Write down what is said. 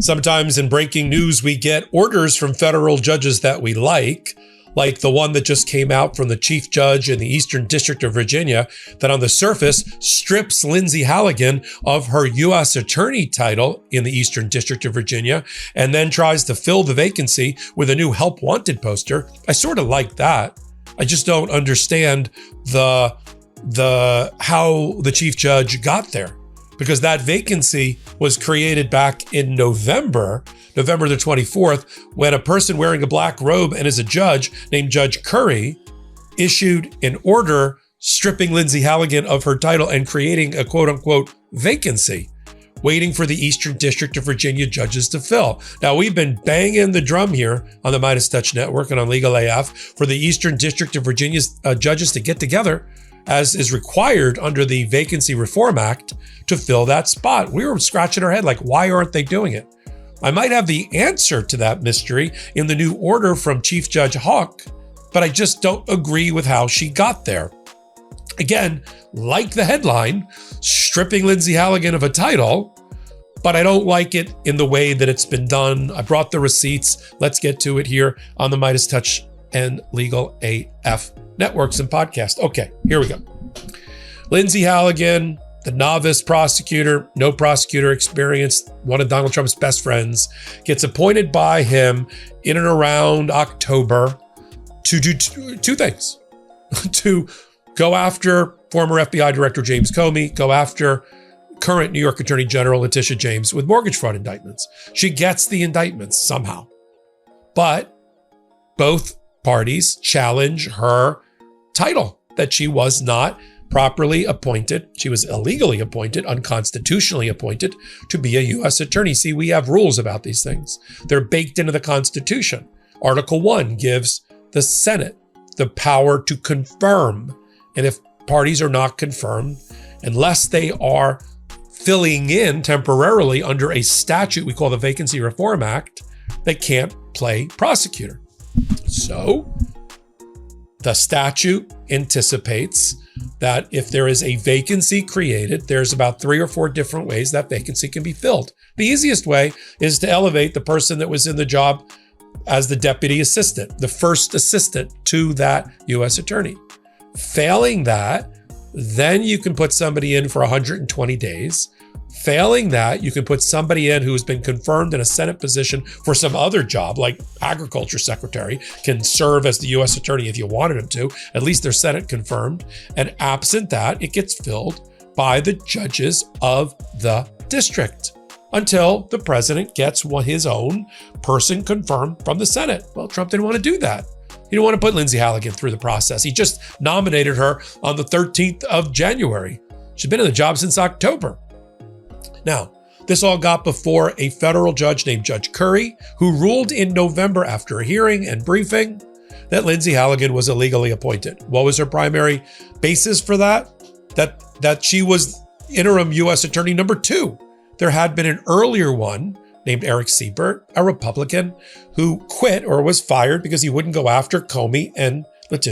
Sometimes in breaking news, we get orders from federal judges that we like the one that just came out from the chief judge in the Eastern District of Virginia that on the surface strips Lindsay Halligan of her U.S. attorney title in the Eastern District of Virginia and then tries to fill the vacancy with a new help wanted poster. I sort of like that. I just don't understand how the chief judge got there, because that vacancy was created back in November the 24th, when a person wearing a black robe and is a judge named Judge Curry issued an order stripping Lindsay Halligan of her title and creating a quote unquote vacancy, waiting for the Eastern District of Virginia judges to fill. Now, we've been banging the drum here on the Midas Touch Network and on Legal AF for the Eastern District of Virginia's judges to get together, as is required under the Vacancy Reform Act, to fill that spot. We were scratching our head like, why aren't they doing it? I might have the answer to that mystery in the new order from Chief Judge Hawk, but I just don't agree with how she got there. Again, like the headline, stripping Lindsay Halligan of a title, but I don't like it in the way that it's been done. I brought the receipts. Let's get to it here on the Midas Touch and Legal AF networks and podcast. Okay, here we go. Lindsay Halligan, the novice prosecutor, no prosecutor experience, one of Donald Trump's best friends, gets appointed by him in and around October to do two things. To go after former FBI Director James Comey, go after current New York Attorney General Letitia James with mortgage fraud indictments. She gets the indictments somehow. But both parties challenge her title, that she was not properly appointed. She was illegally appointed, unconstitutionally appointed to be a U.S. attorney. See, we have rules about these things. They're baked into the Constitution. Article 1 gives the Senate the power to confirm. And if parties are not confirmed, unless they are filling in temporarily under a statute we call the Vacancy Reform Act, they can't play prosecutor. So the statute anticipates that if there is a vacancy created, there's about 3 or 4 different ways that vacancy can be filled. The easiest way is to elevate the person that was in the job as the deputy assistant, the first assistant to that U.S. attorney. Failing that, then you can put somebody in for 120 days. Failing that, you can put somebody in who has been confirmed in a Senate position for some other job, like agriculture secretary, can serve as the U.S. attorney if you wanted him to. At least they're Senate confirmed. And absent that, it gets filled by the judges of the district until the president gets his own person confirmed from the Senate. Well, Trump didn't want to do that. He didn't want to put Lindsay Halligan through the process. He just nominated her on the 13th of January. She's been in the job since October. Now, this all got before a federal judge named Judge Curry, who ruled in November after a hearing and briefing that Lindsay Halligan was illegally appointed. What was her primary basis for that? That she was interim U.S. attorney number 2. There had been an earlier one named Eric Siebert, a Republican, who quit or was fired because he wouldn't go after Comey and Letitia